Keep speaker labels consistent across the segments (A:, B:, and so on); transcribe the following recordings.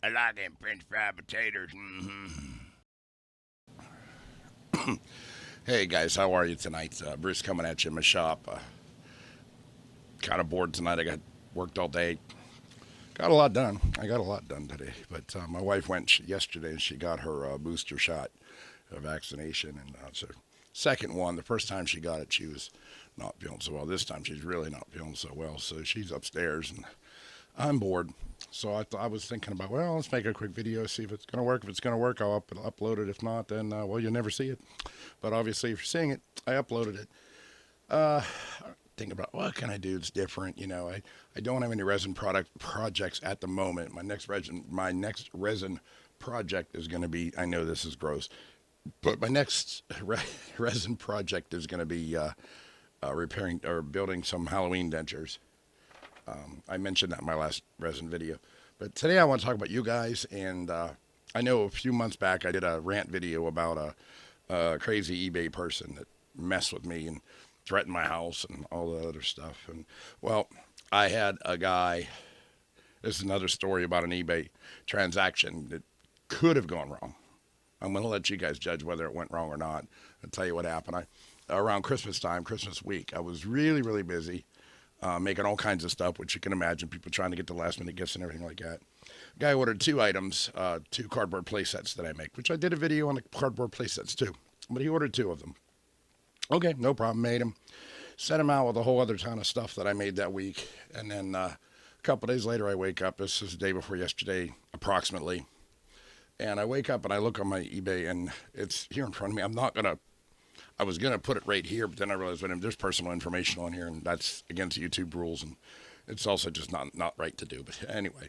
A: I like them French fried potatoes. Hey guys, how are you tonight? Bruce coming at you in my shop. Kind of bored tonight. I got worked all day. Got a lot done. I got a lot done today. But my wife went yesterday and she got her booster shot vaccination. And it's her second one. The first time she got it, she was not feeling so well. This time she's really not feeling so well. So she's upstairs and I'm bored. So I was thinking about, well, let's make a quick video, see if it's going to work. If it's going to work, I'll upload it. If not, then, well, you'll never see it. But obviously, if you're seeing it, I uploaded it. Think about what can I do that's different. I don't have any resin projects at the moment. My next resin project is going to be, I know this is gross, but my next resin project is going to be repairing or building some Halloween dentures. I mentioned that in my last resin video. But today I want to talk about you guys. And I know a few months back I did a rant video about a crazy eBay person that messed with me and threatened my house and all the other stuff. And, well, I had a guy. This is another story about an eBay transaction that could have gone wrong. I'm going to let you guys judge whether it went wrong or not. I'll tell you what happened. Around Christmas time, Christmas week, I was really, really busy. Making all kinds of stuff, which you can imagine, people trying to get the last minute gifts and everything like that. Guy ordered two items, two cardboard play sets that I make, which I did a video on the cardboard play sets too, but he ordered two of them. Okay, no problem, made them. Sent him out with a whole other ton of stuff that I made that week. And then a couple days later, I wake up, this is the day before yesterday, approximately. And I wake up and I look on my eBay and it's here in front of me. I was going to put it right here, but then I realized there's personal information on here, and that's against YouTube rules, and it's also just not right to do. But anyway,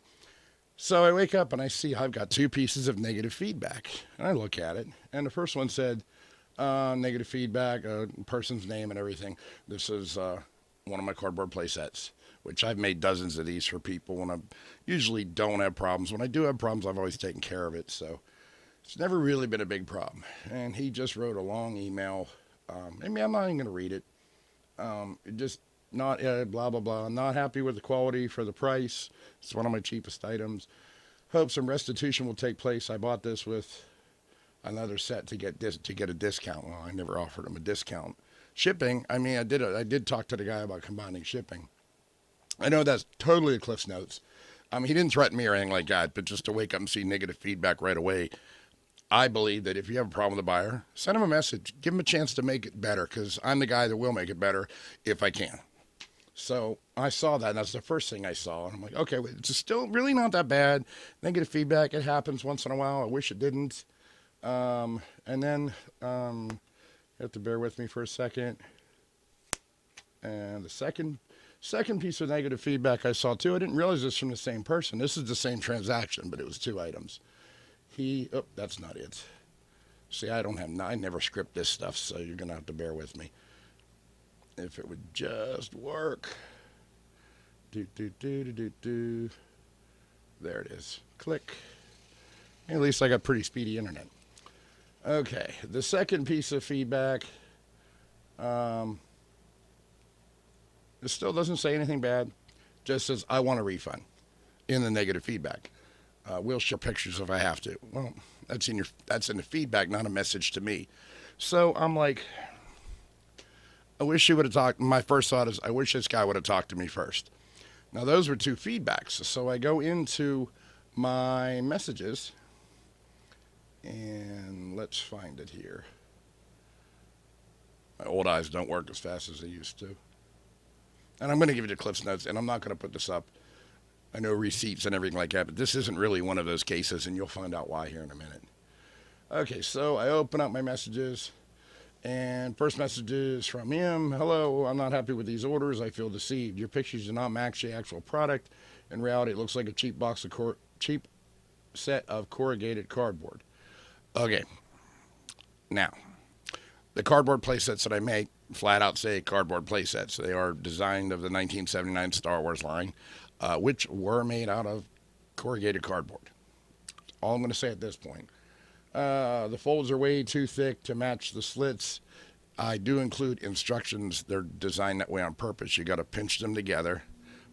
A: so I wake up and I see I've got two pieces of negative feedback. And I look at it, and the first one said, negative feedback, person's name and everything. This is one of my cardboard play sets, which I've made dozens of these for people when I usually don't have problems. When I do have problems, I've always taken care of it, so it's never really been a big problem. And he just wrote a long email. Maybe I'm not even going to read it. Just not blah, blah, blah. Not happy with the quality for the price. It's one of my cheapest items. Hope some restitution will take place. I bought this with another set to get a discount. Well, I never offered him a discount. Shipping, I did talk to the guy about combining shipping. I know that's totally a Cliff's Notes. He didn't threaten me or anything like that, but just to wake up and see negative feedback right away. I believe that if you have a problem with the buyer, send him a message. Give him a chance to make it better, because I'm the guy that will make it better if I can. So I saw that, and that's the first thing I saw. And I'm like, okay, it's still really not that bad. Negative feedback, it happens once in a while. I wish it didn't. And then you have to bear with me for a second. And the second piece of negative feedback I saw, too, I didn't realize this from the same person. This is the same transaction, but it was two items. That's not it. See, I never script this stuff, so you're going to have to bear with me. If it would just work. There it is. Click. At least I got pretty speedy internet. Okay, the second piece of feedback, it still doesn't say anything bad. Just says, I want a refund in the negative feedback. We'll share pictures if I have to. Well, that's in the feedback, not a message to me. So I'm like, I wish you would have talked. My first thought is, I wish this guy would have talked to me first. Now, those were two feedbacks. So I go into my messages, and let's find it here. My old eyes don't work as fast as they used to. And I'm going to give you the Cliff's Notes, and I'm not going to put this up. I know receipts and everything like that, but this isn't really one of those cases, and you'll find out why here in a minute. Okay, so I open up my messages, and first message is from him. Hello, I'm not happy with these orders. I feel deceived. Your pictures do not match the actual product. In reality, it looks like a cheap cheap set of corrugated cardboard. Okay, now, the cardboard play sets that I make flat out say cardboard play sets. They are designed of the 1979 Star Wars line. Which were made out of corrugated cardboard. All I'm going to say at this point. The folds are way too thick to match the slits. I do include instructions. They're designed that way on purpose. You got to pinch them together,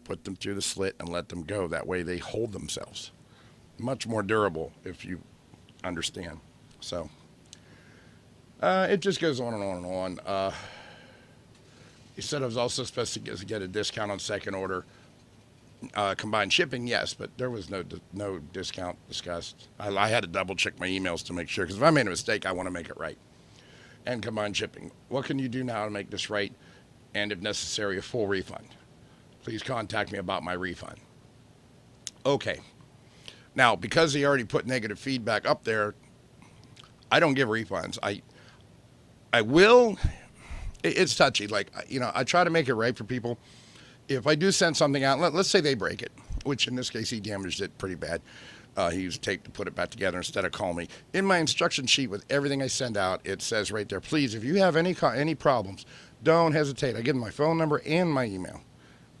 A: put them through the slit, and let them go. That way they hold themselves. much more durable if you understand. So it just goes on and on and on. He said I was also supposed to get a discount on second order. Combined shipping, yes, but there was no discount discussed. I had to double check my emails to make sure, because if I made a mistake, I want to make it right. And combined shipping. What can you do now to make this right? And if necessary, a full refund. Please contact me about my refund. Okay. Now, because he already put negative feedback up there, I don't give refunds. I will. It's touchy. Like, I try to make it right for people. If I do send something out, let's say they break it, which in this case he damaged it pretty bad. He used tape to put it back together instead of calling me. In my instruction sheet with everything I send out, it says right there, please, if you have any problems, don't hesitate. I give them my phone number and my email.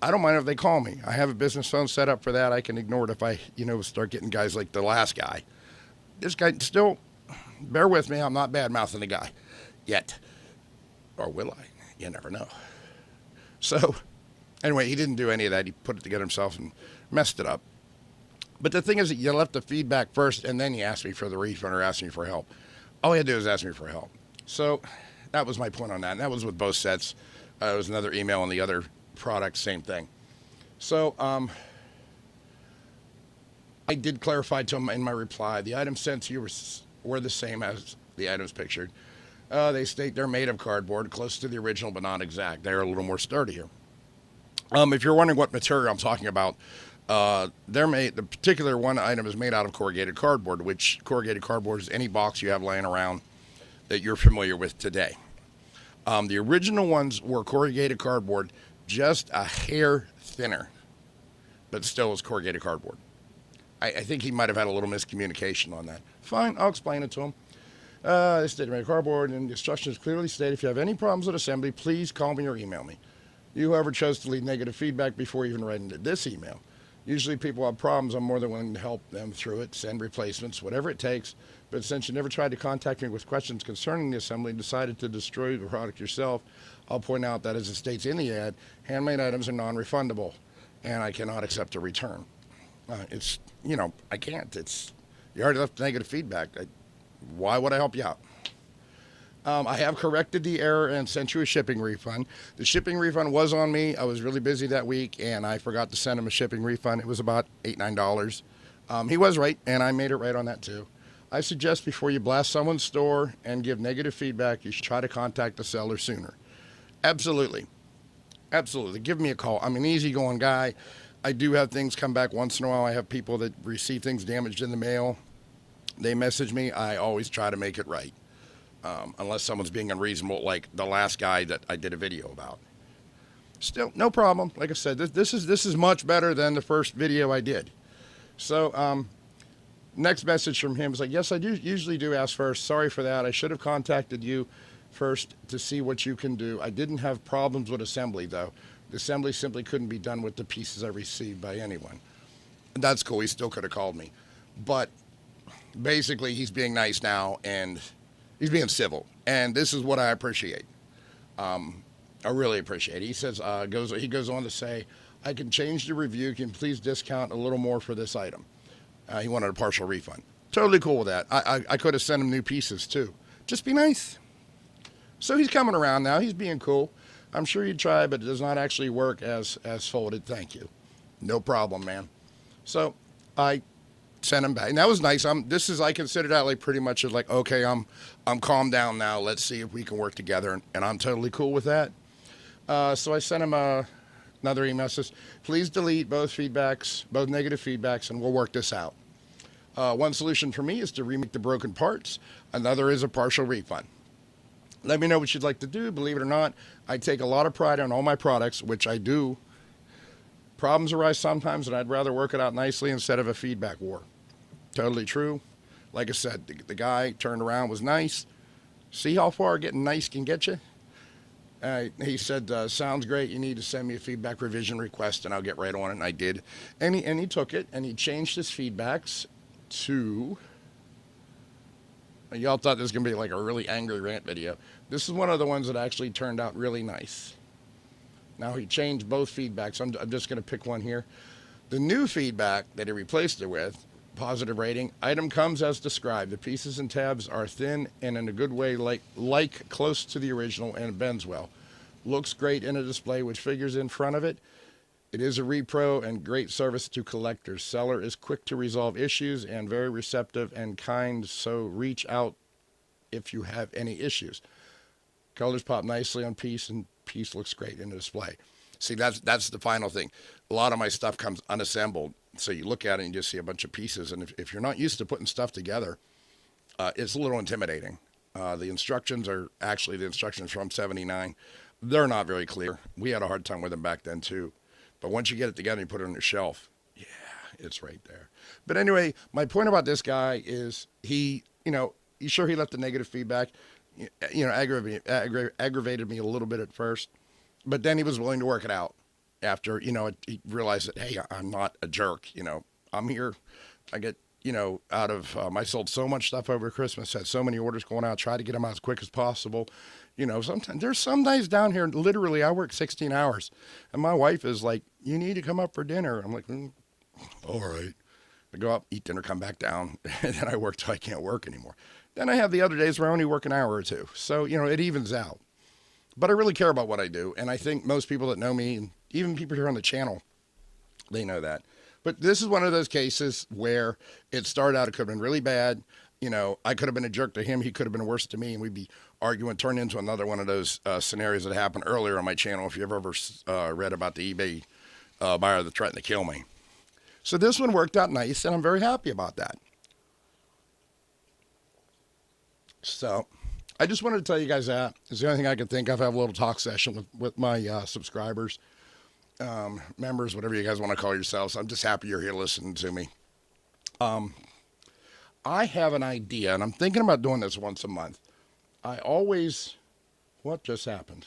A: I don't mind if they call me. I have a business phone set up for that. I can ignore it if I, start getting guys like the last guy. This guy still, bear with me, I'm not bad-mouthing the guy yet. Or will I? You never know. So, anyway, he didn't do any of that. He put it together himself and messed it up. But the thing is that you left the feedback first, and then you asked me for the refund or asked me for help. All he had to do was ask me for help. So that was my point on that. And that was with both sets. There was another email on the other product, same thing. So I did clarify to him in my reply, the items sent to you were the same as the items pictured. They state they're made of cardboard, close to the original but not exact. They're a little more sturdier. If you're wondering what material I'm talking about, the particular one item is made out of corrugated cardboard, which corrugated cardboard is any box you have laying around that you're familiar with today. The original ones were corrugated cardboard, just a hair thinner, but still was corrugated cardboard. I think he might have had a little miscommunication on that. Fine, I'll explain it to him. This stated made of cardboard, and the instructions clearly state if you have any problems with assembly, please call me or email me. You, however, chose to leave negative feedback before even writing this email. Usually people have problems. I'm more than willing to help them through it, send replacements, whatever it takes. But since you never tried to contact me with questions concerning the assembly and decided to destroy the product yourself, I'll point out that as it states in the ad, handmade items are non-refundable, and I cannot accept a return. I can't. You already left negative feedback. Why would I help you out? I have corrected the error and sent you a shipping refund. The shipping refund was on me. I was really busy that week, and I forgot to send him a shipping refund. It was about $8, $9. He was right, and I made it right on that too. I suggest before you blast someone's store and give negative feedback, you should try to contact the seller sooner. Absolutely. Absolutely. Give me a call. I'm an easygoing guy. I do have things come back once in a while. I have people that receive things damaged in the mail. They message me. I always try to make it right. Unless someone's being unreasonable, like the last guy that I did a video about. Still, no problem. Like I said, this is much better than the first video I did. So, next message from him is like, yes, I usually do ask first. Sorry for that. I should have contacted you first to see what you can do. I didn't have problems with assembly, though. The assembly simply couldn't be done with the pieces I received by anyone. And that's cool. He still could have called me. But basically, he's being nice now, and he's being civil, and this is what I appreciate. I really appreciate it. He says, he goes on to say, I can change the review. Can you please discount a little more for this item? He wanted a partial refund. Totally cool with that. I could have sent him new pieces too. Just be nice. So he's coming around now. He's being cool. I'm sure he'd try, but it does not actually work as folded. Thank you. No problem, man. So I sent him back, and that was nice. I consider that like pretty much like, okay, I'm calmed down now. Let's see if we can work together, and I'm totally cool with that. So I sent him another email. Says, please delete both negative feedbacks, and we'll work this out. One solution for me is to remake the broken parts. Another is a partial refund. Let me know what you'd like to do. Believe it or not, I take a lot of pride on all my products, which I do. Problems arise sometimes, and I'd rather work it out nicely instead of a feedback war. Totally true. Like I said, the guy turned around, was nice. See how far getting nice can get you? He said, sounds great. You need to send me a feedback revision request, and I'll get right on it. And I did. And he took it, and he changed his feedbacks to... Y'all thought this was going to be like a really angry rant video. This is one of the ones that actually turned out really nice. Now, he changed both feedbacks. I'm just going to pick one here. The new feedback that he replaced it with Positive rating. Item comes as described. The pieces and tabs are thin and in a good way, like close to the original, and bends well. Looks great in a display with figures in front of it. It is a repro and great service to collectors. Seller is quick to resolve issues and very receptive and kind, so reach out if you have any issues. Colors pop nicely on piece, and piece looks great in the display. See, that's the final thing. A lot of my stuff comes unassembled, so you look at it and you just see a bunch of pieces. And if you're not used to putting stuff together, it's a little intimidating. The instructions are actually the instructions from '79. They're not very clear. We had a hard time with them back then too. But once you get it together and you put it on your shelf, yeah, it's right there. But anyway, my point about this guy is he sure he left the negative feedback, aggravated me a little bit at first, but then he was willing to work it out after, he realized that, hey, I'm not a jerk. I'm here. I get, out of, I sold so much stuff over Christmas, had so many orders going out, try to get them out as quick as possible. Sometimes there's some days down here, literally, I work 16 hours, and my wife is like, you need to come up for dinner. I'm like, all right. I go up, eat dinner, come back down, and then I work till I can't work anymore. Then I have the other days where I only work an hour or two. So, it evens out. But I really care about what I do, and I think most people that know me, and even people here on the channel, they know that. But this is one of those cases where it started out, it could have been really bad. I could have been a jerk to him, he could have been worse to me, and we'd be arguing, turned into another one of those scenarios that happened earlier on my channel, if you've ever read about the eBay buyer that threatened to kill me. So this one worked out nice, and I'm very happy about that. So I just wanted to tell you guys that. It's the only thing I can think of. I have a little talk session with my subscribers, members, whatever you guys want to call yourselves. I'm just happy you're here listening to me. I have an idea, and I'm thinking about doing this once a month. What just happened?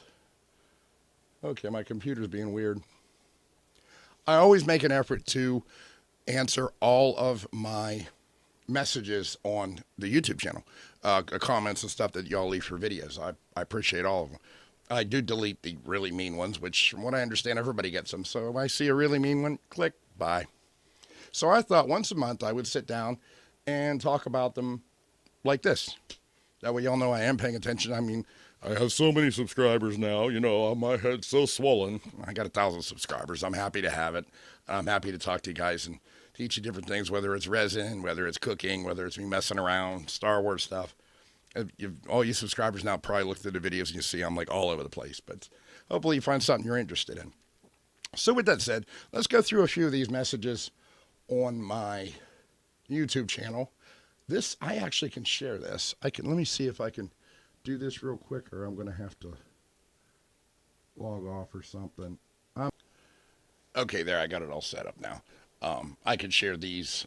A: Okay, my computer's being weird. I always make an effort to answer all of my messages on the YouTube channel, comments and stuff that y'all leave for videos. I appreciate all of them. I do delete the really mean ones, which from what I understand, everybody gets them. So if I see a really mean one, click, bye. So I thought once a month I would sit down and talk about them like this. That way y'all know I am paying attention. I mean, I have so many subscribers now, my head's so swollen. I got 1,000 subscribers. I'm happy to have it. I'm happy to talk to you guys and teach you different things, whether it's resin, whether it's cooking, whether it's me messing around, Star Wars stuff. All you subscribers now probably looked at the videos and you see I'm like all over the place, but hopefully you find something you're interested in. So with that said, let's go through a few of these messages on my YouTube channel. I actually can share this. Let me see if I can do this real quick, or I'm going to have to log off or something. Okay, there, I got it all set up now. I can share these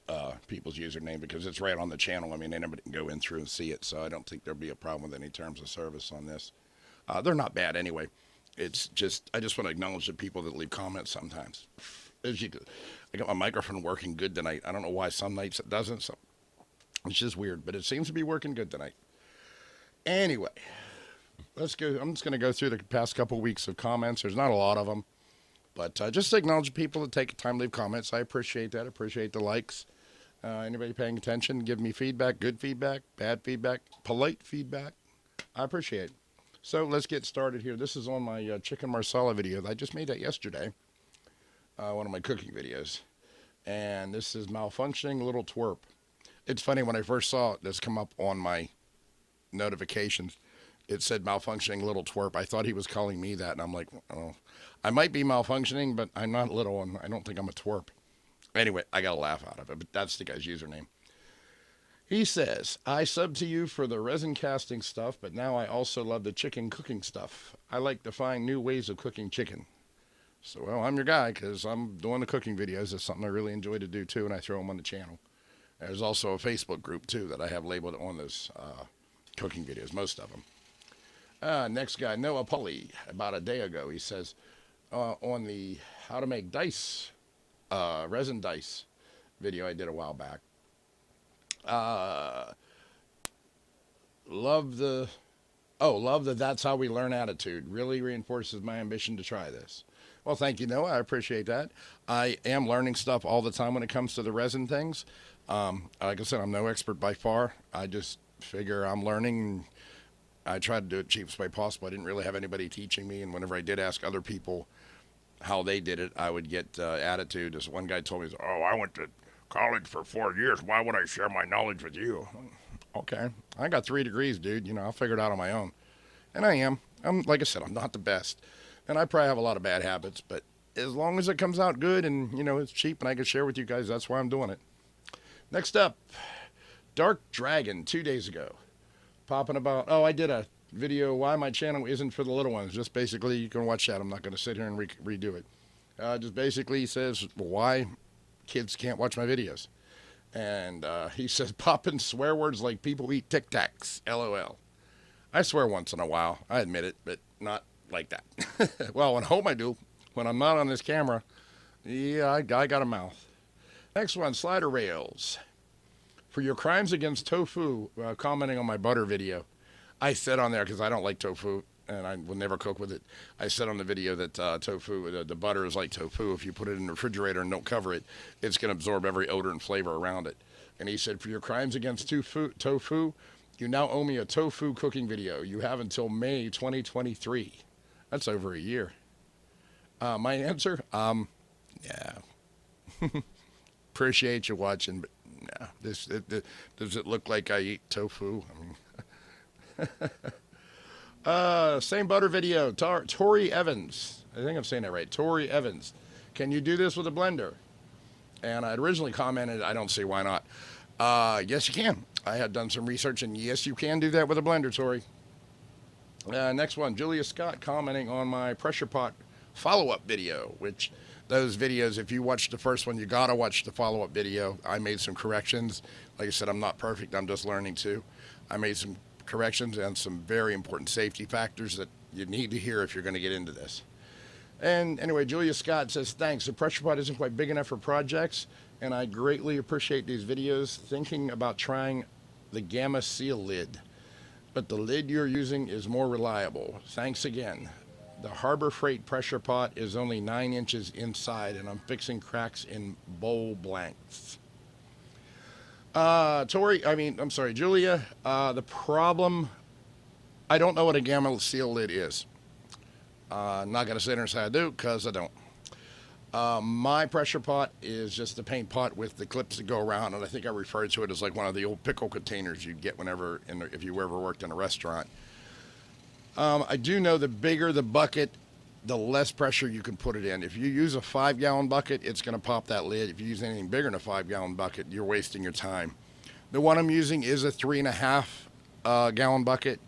A: people's username because it's right on the channel. I mean, anybody can go in through and see it, so I don't think there'll be a problem with any terms of service on this. They're not bad anyway. It's just, I just want to acknowledge the people that leave comments sometimes. I got my microphone working good tonight. I don't know why some nights it doesn't. So it's just weird, but it seems to be working good tonight. Anyway, let's go. I'm just going to go through the past couple weeks of comments. There's not a lot of them, but just to acknowledge people that take the time to leave comments. I appreciate that. I appreciate the likes. Anybody paying attention, give me feedback, good feedback, bad feedback, polite feedback. I appreciate it. So let's get started here. This is on my chicken marsala video. I just made that yesterday, one of my cooking videos. And this is malfunctioning little twerp. It's funny, when I first saw this come up on my notifications, it said malfunctioning little twerp. I thought he was calling me that, and I'm like, oh, I might be malfunctioning, but I'm not little, and I don't think I'm a twerp. Anyway, I got a laugh out of it, but that's the guy's username. He says, I sub to you for the resin casting stuff, but now I also love the chicken cooking stuff. I like to find new ways of cooking chicken. So, well, I'm your guy, because I'm doing the cooking videos. It's something I really enjoy to do, too, and I throw them on the channel. There's also a Facebook group, too, that I have labeled on those cooking videos, most of them. Next guy, Noah Pulley, about a day ago, he says, on the how to make dice, resin dice video I did a while back. Love the that's how we learn attitude. Really reinforces my ambition to try this. Well, thank you, Noah. I appreciate that. I am learning stuff all the time when it comes to the resin things. Like I said, I'm no expert by far. I just figure I'm learning. I tried to do it cheapest way possible. I didn't really have anybody teaching me, and whenever I did ask other people how they did it, I would get attitude. This one guy told me, "Oh, I went to college for 4 years. Why would I share my knowledge with you?" Okay, I got 3 degrees, dude. I'll figure it out on my own, and I am. I'm like I said, I'm not the best, and I probably have a lot of bad habits. But as long as it comes out good and it's cheap and I can share with you guys, that's why I'm doing it. Next up, Dark Dragon 2 days ago, popping about. Oh, I did a video why my channel isn't for the little ones. Just basically, you can watch that. I'm not going to sit here and redo it. Just basically says why kids can't watch my videos. And he says, popping swear words like people eat Tic Tacs. LOL. I swear once in a while. I admit it, but not like that. Well, when home I do. When I'm not on this camera, yeah, I got a mouth. Next one, Slider Rails. For your crimes against tofu, commenting on my butter video. I said on there, because I don't like tofu, and I will never cook with it. I said on the video that tofu, the butter is like tofu. If you put it in the refrigerator and don't cover it, it's going to absorb every odor and flavor around it. And he said, for your crimes against tofu, you now owe me a tofu cooking video. You have until May 2023. That's over a year. My answer, yeah. Appreciate you watching, but yeah, does it look like I eat tofu? Same butter video. Tori Evans. I think I'm saying that right. Tori Evans. Can you do this with a blender? And I originally commented, I don't see why not. Yes, you can. I had done some research, and yes, you can do that with a blender, Tori. Next one, Julia Scott commenting on my pressure pot follow-up video, which those videos, if you watch the first one, you got to watch the follow-up video. I made some corrections. Like I said, I'm not perfect. I'm just learning too. I made some corrections and some very important safety factors that you need to hear if you're going to get into this. And anyway, Julia Scott says, thanks. The pressure pot isn't quite big enough for projects, and I greatly appreciate these videos. Thinking about trying the Gamma Seal lid, but the lid you're using is more reliable. Thanks again. The Harbor Freight pressure pot is only 9 inches inside, and I'm fixing cracks in bowl blanks. Julia, the problem, I don't know what a Gamma Seal lid is. I'm not going to sit here and say I do, because I don't. My pressure pot is just a paint pot with the clips that go around, and I think I referred to it as like one of the old pickle containers you'd get if you ever worked in a restaurant. I do know the bigger the bucket, the less pressure you can put it in. If you use a 5-gallon bucket, it's going to pop that lid. If you use anything bigger than a 5-gallon bucket, you're wasting your time. The one I'm using is a 3.5 gallon bucket.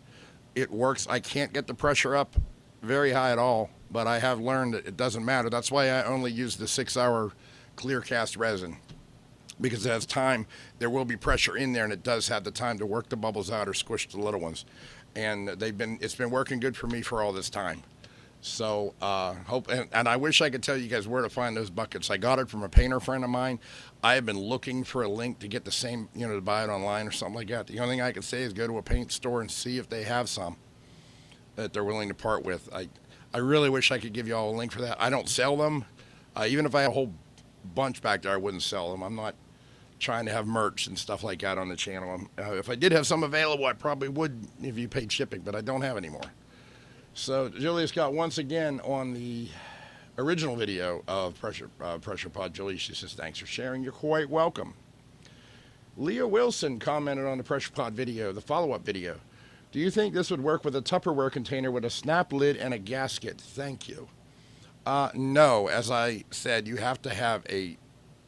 A: It works. I can't get the pressure up very high at all, but I have learned that it doesn't matter. That's why I only use the 6-hour clear cast resin, because it has time. There will be pressure in there, and it does have the time to work the bubbles out or squish the little ones. And it's been working good for me for all this time. So and I wish I could tell you guys where to find those buckets. I got it from a painter friend of mine. I have been looking for a link to get the same, to buy it online or something like that. The only thing I can say is go to a paint store and see if they have some that they're willing to part with. I really wish I could give you all a link for that. I don't sell them. Even if I had a whole bunch back there, I wouldn't sell them. I'm not trying to have merch and stuff like that on the channel. If I did have some available, I probably would if you paid shipping, but I don't have any more. So Julia Scott, once again, on the original video of Pressure Pod, Julie, she says, thanks for sharing. You're quite welcome. Leah Wilson commented on the Pressure Pod video, the follow-up video. Do you think this would work with a Tupperware container with a snap lid and a gasket? Thank you. No, as I said, you have to have a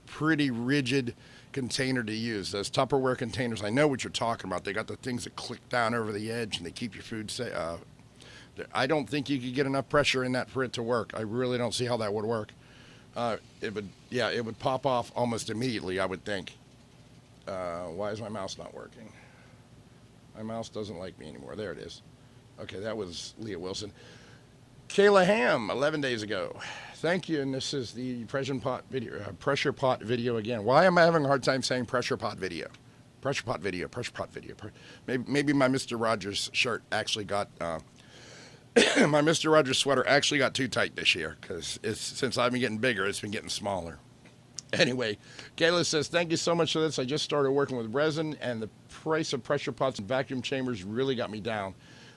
A: pretty rigid container to use. Those Tupperware containers, I know what you're talking about. They got the things that click down over the edge and they keep your food safe. I don't think you could get enough pressure in that for it to work. I really don't see how that would work. It would pop off almost immediately, I would think. Why is my mouse not working? My mouse doesn't like me anymore. There it is. Okay, that was Leah Wilson. Kayla Ham, 11 days ago. Thank you, and this is the pressure pot video again. Why am I having a hard time saying pressure pot video? Pressure pot video. Maybe my Mr. Rogers shirt actually got My Mr. Rogers sweater actually got too tight this year because since I've been getting bigger, it's been getting smaller. Anyway, Kayla says, thank you so much for this. I just started working with resin, and the price of pressure pots and vacuum chambers really got me down.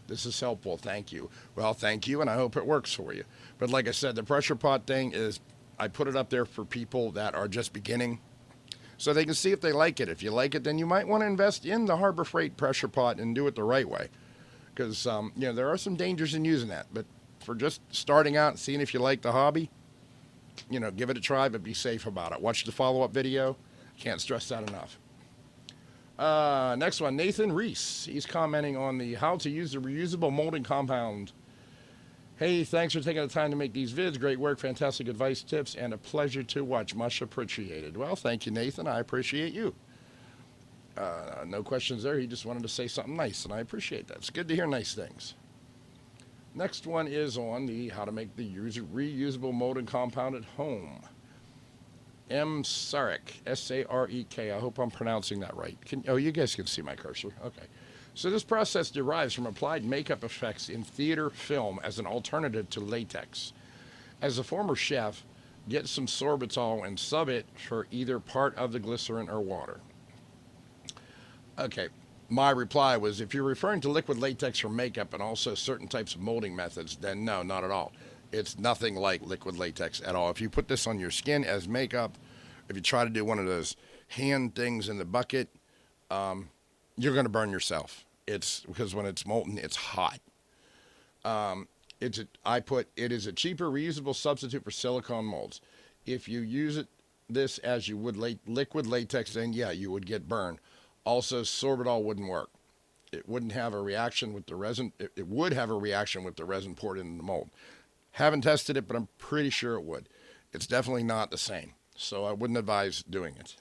A: This is helpful. Thank you. Well, thank you, and I hope it works for you. But like I said, the pressure pot thing is, I put it up there for people that are just beginning so they can see if they like it. If you like it, then you might want to invest in the Harbor Freight pressure pot and do it the right way. Because, there are some dangers in using that. But for just starting out and seeing if you like the hobby, give it a try, but be safe about it. Watch the follow-up video. Can't stress that enough. Next one, Nathan Reese. He's commenting on the how to use the reusable molding compound. Hey, thanks for taking the time to make these vids. Great work, fantastic advice, tips, and a pleasure to watch. Much appreciated. Well, thank you, Nathan. I appreciate you. No questions there. He just wanted to say something nice, and I appreciate that. It's good to hear nice things. Next one is on the how to make the reusable molding compound at home. M. Sarek, S-A-R-E-K. I hope I'm pronouncing that right. You guys can see my cursor. Okay. So this process derives from applied makeup effects in theater film as an alternative to latex. As a former chef, get some sorbitol and sub it for either part of the glycerin or water. Okay. My reply was, if you're referring to liquid latex for makeup and also certain types of molding methods, then no, not at all. It's nothing like liquid latex at all. If you put this on your skin as makeup, if you try to do one of those hand things in the bucket, you're going to burn yourself. It's because when it's molten, it's hot. It is a cheaper reusable substitute for silicone molds. If you use this as you would liquid latex, then yeah, you would get burned. Also, sorbitol wouldn't work. It wouldn't have a reaction with the resin. It would have a reaction with the resin poured into the mold. Haven't tested it, but I'm pretty sure it would. It's definitely not the same, so I wouldn't advise doing it.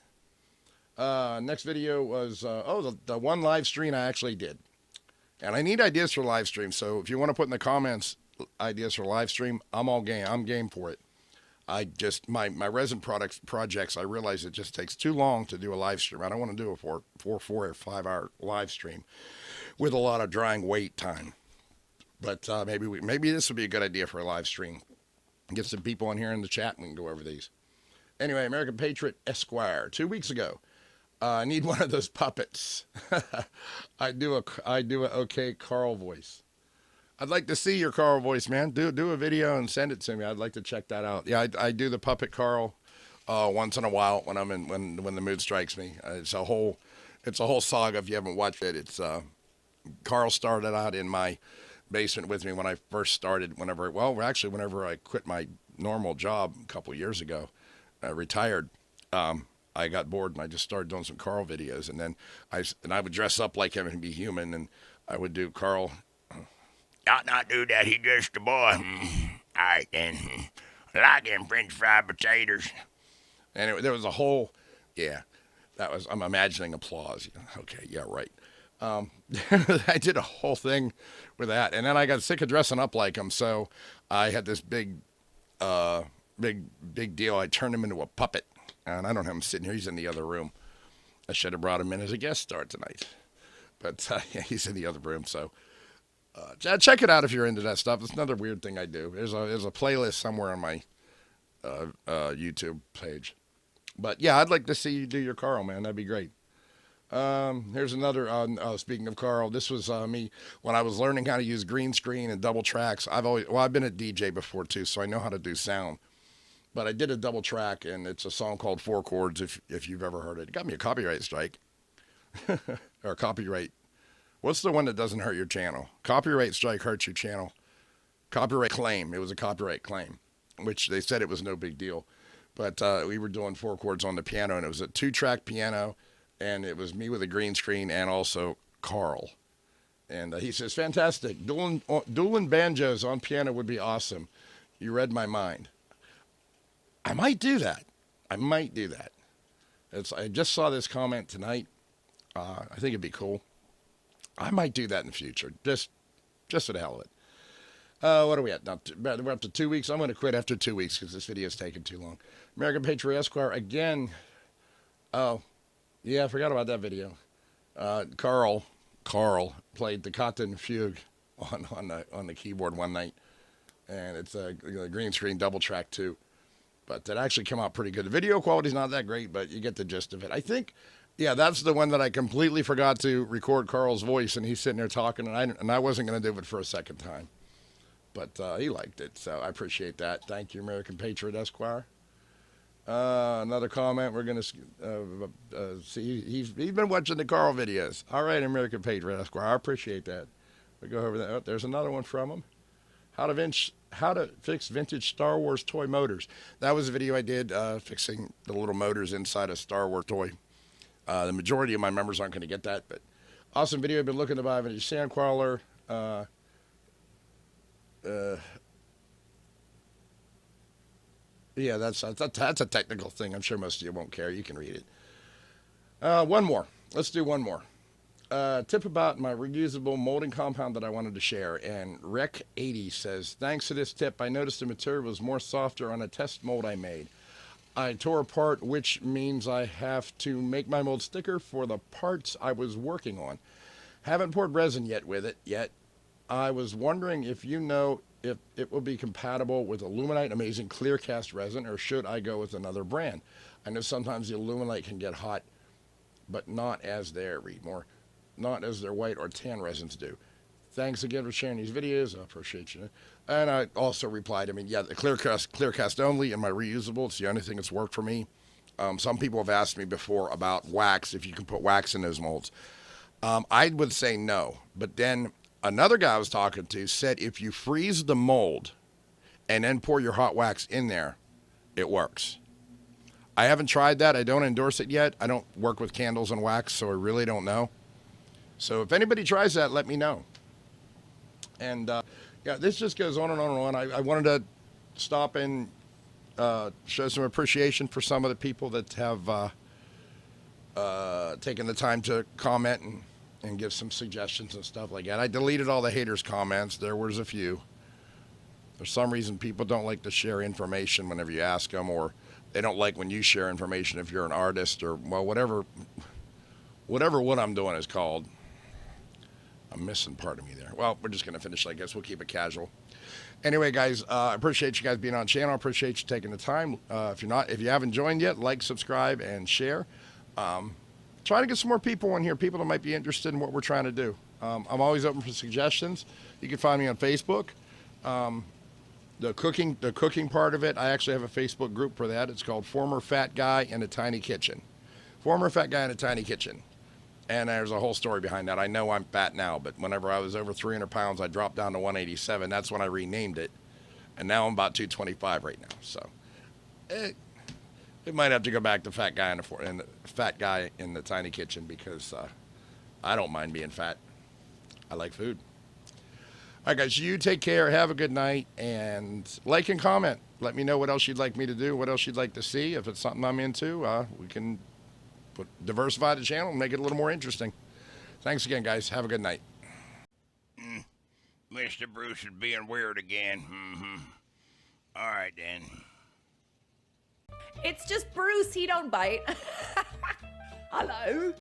A: Next video was, the one live stream I actually did. And I need ideas for live stream, so if you want to put in the comments ideas for live stream, I'm all game. I'm game for it. My resin projects, I realize it just takes too long to do a live stream. I don't want to do a 4 or 5 hour live stream with a lot of drying wait time. But maybe this would be a good idea for a live stream. Get some people in here in the chat and we can go over these. Anyway, American Patriot Esquire, 2 weeks ago. I need one of those puppets. I do a okay Carl voice. I'd like to see your Carl voice, man. Do a video and send it to me. I'd like to check that out. Yeah, I do the puppet Carl once in a while when the mood strikes me. It's a whole saga if you haven't watched it. It's Carl started out in my basement with me when I first started. Whenever I quit my normal job a couple years ago, retired. I got bored and I just started doing some Carl videos, and then I would dress up like him and be human, and I would do Carl.
B: Ought not do that. He just a boy. All right, then. I like them French fried potatoes.
A: And there was a whole, I'm imagining applause. Okay, yeah, right. I did a whole thing with that, and then I got sick of dressing up like him, so I had this big deal. I turned him into a puppet, and I don't have him sitting here. He's in the other room. I should have brought him in as a guest star tonight, but he's in the other room, so... check it out if you're into that stuff. It's another weird thing I do. There's a playlist somewhere on my YouTube page. But yeah, I'd like to see you do your Carl, man. That'd be great. Here's another. Speaking of Carl, this was me when I was learning how to use green screen and double tracks. I've been a DJ before too, so I know how to do sound. But I did a double track, and it's a song called Four Chords. If you've ever heard it, it got me a copyright strike or copyright. What's the one that doesn't hurt your channel? Copyright strike hurts your channel. Copyright claim. It was a copyright claim, which they said it was no big deal. But we were doing 4 chords on the piano, and it was a 2-track piano, and it was me with a green screen and also Carl. And he says, fantastic. Dueling banjos on piano would be awesome. You read my mind. I might do that. I just saw this comment tonight. I think it'd be cool. I might do that in the future, just for the hell of it. What are we at now? We're up to 2 weeks. I'm going to quit after 2 weeks because this video is taking too long. American Patriot Esquire again. Oh, yeah, I forgot about that video. Carl played the Cotton Fugue. on the keyboard one night, and it's a green screen double track too. But it actually came out pretty good. The video quality's not that great, but you get the gist of it. I think, yeah, that's the one that I completely forgot to record Carl's voice, and he's sitting there talking, and I wasn't going to do it for a second time. But he liked it, so I appreciate that. Thank you, American Patriot Esquire. Another comment. We're going to see. He's been watching the Carl videos. All right, American Patriot Esquire. I appreciate that. We go over that. Oh, there's another one from him. How to fix vintage Star Wars toy motors. That was a video I did fixing the little motors inside a Star Wars toy. The majority of my members aren't going to get that, but awesome video. I've been looking to buy a vintage Sandcrawler. Yeah, that's a technical thing. I'm sure most of you won't care. You can read it. One more. Let's do one more. Tip about my reusable molding compound that I wanted to share. And Rec80 says, thanks to this tip, I noticed the material was more softer on a test mold I made. I tore apart, which means I have to make my mold thicker for the parts I was working on. Haven't poured resin with it yet. I was wondering if you know if it will be compatible with Aluminite Amazing Clear Cast resin, or should I go with another brand? I know sometimes the Aluminite can get hot, but not as their white or tan resins do. Thanks again for sharing these videos. I appreciate you. And I also replied, the clear cast only, and my reusable. It's the only thing that's worked for me. Some people have asked me before about wax, if you can put wax in those molds. I would say no, but then another guy I was talking to said if you freeze the mold and then pour your hot wax in there, it works. I haven't tried that. I don't endorse it yet. I don't work with candles and wax, so I really don't know. So if anybody tries that, let me know. And this just goes on and on and on. I wanted to stop and show some appreciation for some of the people that have taken the time to comment and give some suggestions and stuff like that. I deleted all the haters' comments. There was a few. For some reason, people don't like to share information whenever you ask them, or they don't like when you share information if you're an artist, or, well, whatever what I'm doing is called. I'm missing part of me there. Well, we're just going to finish, I guess. We'll keep it casual. Anyway, guys, I appreciate you guys being on channel. I appreciate you taking the time. If you haven't joined yet, like, subscribe, and share. Try to get some more people in here, people that might be interested in what we're trying to do. I'm always open for suggestions. You can find me on Facebook. The cooking part of it, I actually have a Facebook group for that. It's called Former Fat Guy in a Tiny Kitchen. Former Fat Guy in a Tiny Kitchen. And there's a whole story behind that. I know I'm fat now, but whenever I was over 300 pounds, I dropped down to 187. That's when I renamed it. And now I'm about 225 right now. So it might have to go back to fat guy in the tiny kitchen, because I don't mind being fat. I like food. All right, guys, you take care. Have a good night, and like and comment. Let me know what else you'd like me to do, what else you'd like to see. If it's something I'm into, we can diversify the channel and make it a little more interesting. Thanks again, guys. Have a good night.
B: Mr. Bruce is being weird again. All right, then.
C: It's just Bruce, he don't bite. Hello.